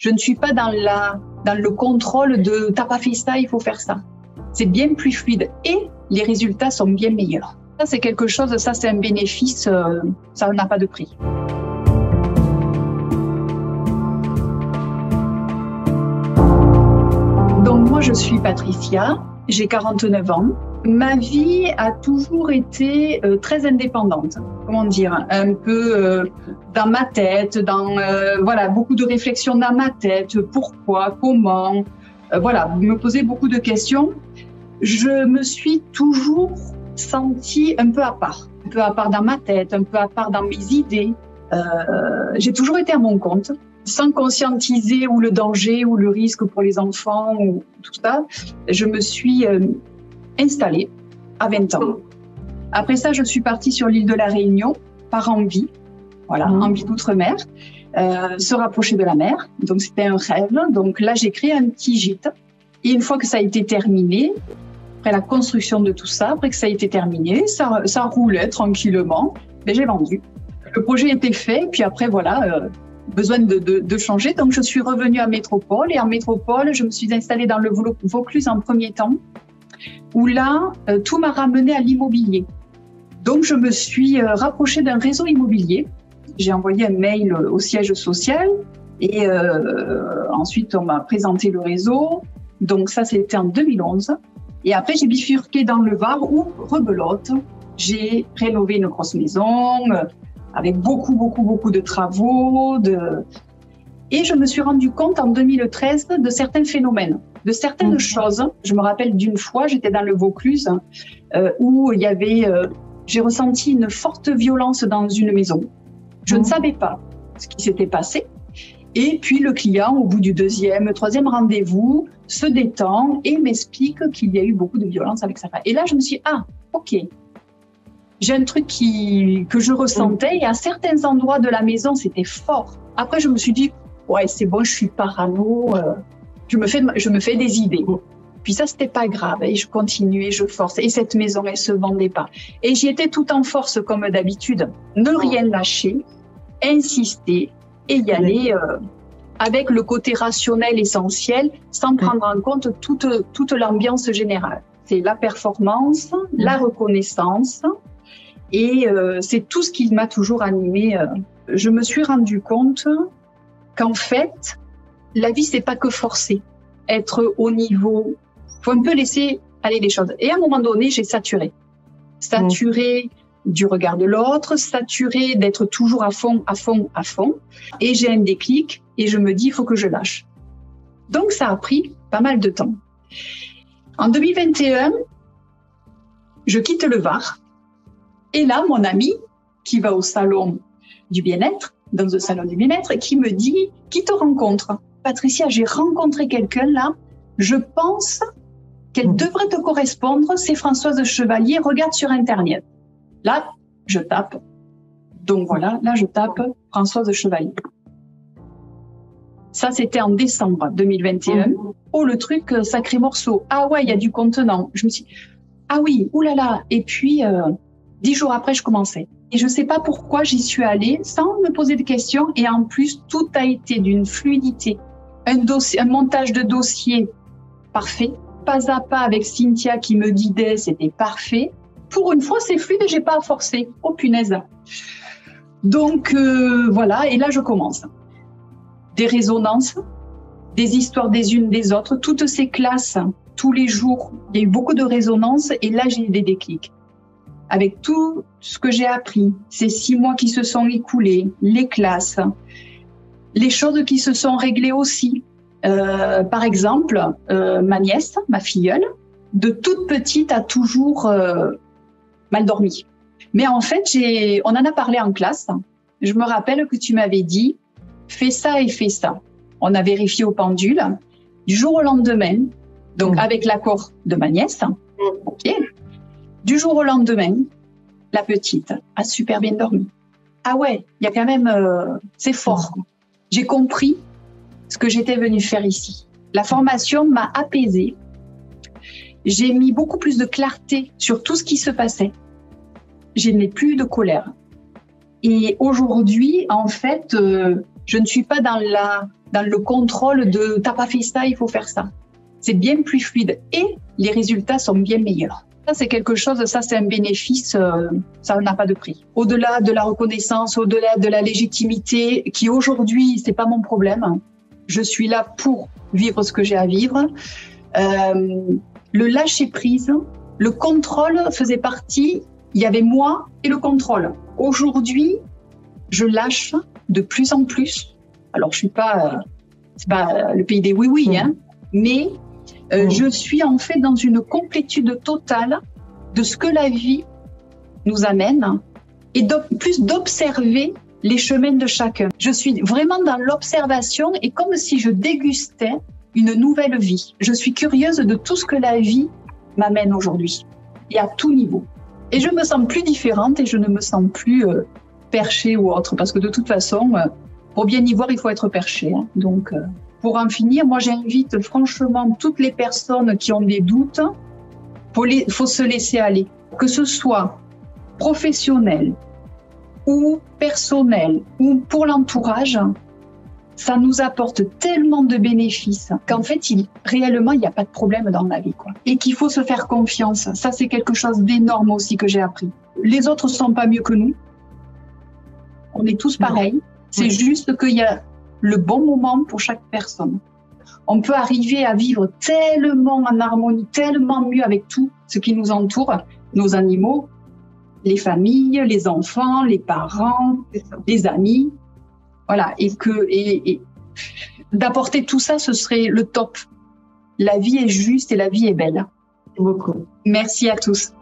Je ne suis pas dans le contrôle de t'as pas fait ça, il faut faire ça. C'est bien plus fluide et les résultats sont bien meilleurs. Ça, c'est quelque chose, ça, c'est un bénéfice, ça n'a pas de prix. Donc, moi, je suis Patricia, j'ai 49 ans. Ma vie a toujours été très indépendante. Comment dire, un peu dans ma tête, voilà, beaucoup de réflexions dans ma tête. Pourquoi, comment, voilà, me poser beaucoup de questions. Je me suis toujours sentie un peu à part dans ma tête, un peu à part dans mes idées. J'ai toujours été à mon compte, sans conscientiser ou le danger ou le risque pour les enfants ou tout ça. Je me suis installée à 20 ans. Après ça, je suis partie sur l'île de la Réunion par envie, voilà, envie d'outre-mer, se rapprocher de la mer. Donc c'était un rêve. Donc là, j'ai créé un petit gîte. Et une fois que ça a été terminé, après la construction de tout ça, après que ça a été terminé, ça roulait tranquillement. Mais j'ai vendu. Le projet était fait. Puis après, voilà, besoin de changer. Donc je suis revenue à Métropole. Et en Métropole, je me suis installée dans le Vaucluse en premier temps, où là, tout m'a ramené à l'immobilier. Donc, je me suis rapprochée d'un réseau immobilier. J'ai envoyé un mail au siège social et ensuite, on m'a présenté le réseau. Donc, ça, c'était en 2011. Et après, j'ai bifurqué dans le Var où, rebelote, j'ai rénové une grosse maison avec beaucoup de travaux. Et je me suis rendu compte en 2013 de certains phénomènes, de certaines choses. Je me rappelle d'une fois, j'étais dans le Vaucluse où il y avait, j'ai ressenti une forte violence dans une maison. Je ne savais pas ce qui s'était passé. Et puis le client, au bout du deuxième, troisième rendez-vous, se détend et m'explique qu'il y a eu beaucoup de violence avec sa femme. Et là, je me suis dit, ah, ok. J'ai un truc que je ressentais et à certains endroits de la maison, c'était fort. Après, je me suis dit, ouais, c'est bon, je suis parano, je me fais des idées. Puis ça, c'était pas grave, et je continuais, je forçais. Et cette maison, elle se vendait pas. Et j'y étais tout en force, comme d'habitude. Ne rien lâcher, insister et y aller avec le côté rationnel essentiel, sans prendre en compte toute l'ambiance générale. C'est la performance, la reconnaissance, et c'est tout ce qui m'a toujours animée. Je me suis rendu compte qu'en fait, la vie, c'est pas que forcer, être au niveau. Faut un peu laisser aller les choses. Et à un moment donné, j'ai saturé du regard de l'autre, saturé d'être toujours à fond. Et j'ai un déclic et je me dis, il faut que je lâche. Donc, ça a pris pas mal de temps. En 2021, je quitte le Var. Et là, mon ami, qui va au salon du bien-être, dans un salon du bien-être, qui me dit, qui te rencontre? Patricia, j'ai rencontré quelqu'un là, je pense qu'elle devrait te correspondre, c'est Françoise Chevalier, regarde sur Internet. Là, je tape. Donc voilà, là, je tape Françoise Chevalier. Ça, c'était en décembre 2021. Oh, le truc, sacré morceau. Ah ouais, il y a du contenant. Je me suis dit, ah oui, oulala. Et puis, 10 jours après, je commençais. Et je ne sais pas pourquoi j'y suis allée sans me poser de questions. Et en plus, tout a été d'une fluidité. Un montage de dossier parfait. Pas à pas avec Cynthia qui me guidait, c'était parfait. Pour une fois, c'est fluide et j'ai pas à forcer. Oh punaise. Donc voilà, et là je commence. Des résonances, des histoires des unes des autres, toutes ces classes, tous les jours, il y a eu beaucoup de résonances et là j'ai eu des déclics. Avec tout ce que j'ai appris, ces 6 mois qui se sont écoulés, les classes, les choses qui se sont réglées aussi. Par exemple, ma nièce, ma filleule, de toute petite a toujours mal dormi. Mais en fait, on en a parlé en classe. Je me rappelle que tu m'avais dit, fais ça et fais ça. On a vérifié au pendule. Du jour au lendemain, donc avec l'accord de ma nièce, ok. Du jour au lendemain, la petite a super bien dormi. Ah ouais, il y a quand même, c'est fort. J'ai compris ce que j'étais venue faire ici. La formation m'a apaisée. J'ai mis beaucoup plus de clarté sur tout ce qui se passait. Je n'ai plus de colère. Et aujourd'hui, en fait, Je ne suis pas dans le contrôle de t'as pas fait ça, il faut faire ça. C'est bien plus fluide et les résultats sont bien meilleurs. Ça, c'est quelque chose, ça, c'est un bénéfice, ça n'a pas de prix. Au-delà de la reconnaissance, au-delà de la légitimité, qui aujourd'hui, c'est pas mon problème. Je suis là pour vivre ce que j'ai à vivre. Le lâcher-prise, le contrôle faisait partie, il y avait moi et le contrôle. Aujourd'hui, je lâche de plus en plus. Alors, je suis pas, c'est pas le pays des oui-oui, hein, mais je suis en fait dans une complétude totale de ce que la vie nous amène et plus d'observer les chemins de chacun. Je suis vraiment dans l'observation et comme si je dégustais une nouvelle vie. Je suis curieuse de tout ce que la vie m'amène aujourd'hui et à tout niveau. Et je me sens plus différente et je ne me sens plus perchée ou autre parce que de toute façon, pour bien y voir, il faut être perché. Hein. Donc, pour en finir, moi j'invite franchement toutes les personnes qui ont des doutes, faut se laisser aller. Que ce soit professionnel ou personnel ou pour l'entourage, ça nous apporte tellement de bénéfices qu'en fait, réellement, il n'y a pas de problème dans la vie, quoi. Et qu'il faut se faire confiance. Ça, c'est quelque chose d'énorme aussi que j'ai appris. Les autres ne sont pas mieux que nous. On est tous pareils. C'est juste qu'il y a le bon moment pour chaque personne. On peut arriver à vivre tellement en harmonie, tellement mieux avec tout ce qui nous entoure, nos animaux, les familles, les enfants, les parents, les amis. Voilà, et d'apporter tout ça, ce serait le top. La vie est juste et la vie est belle. Beaucoup. Merci à tous.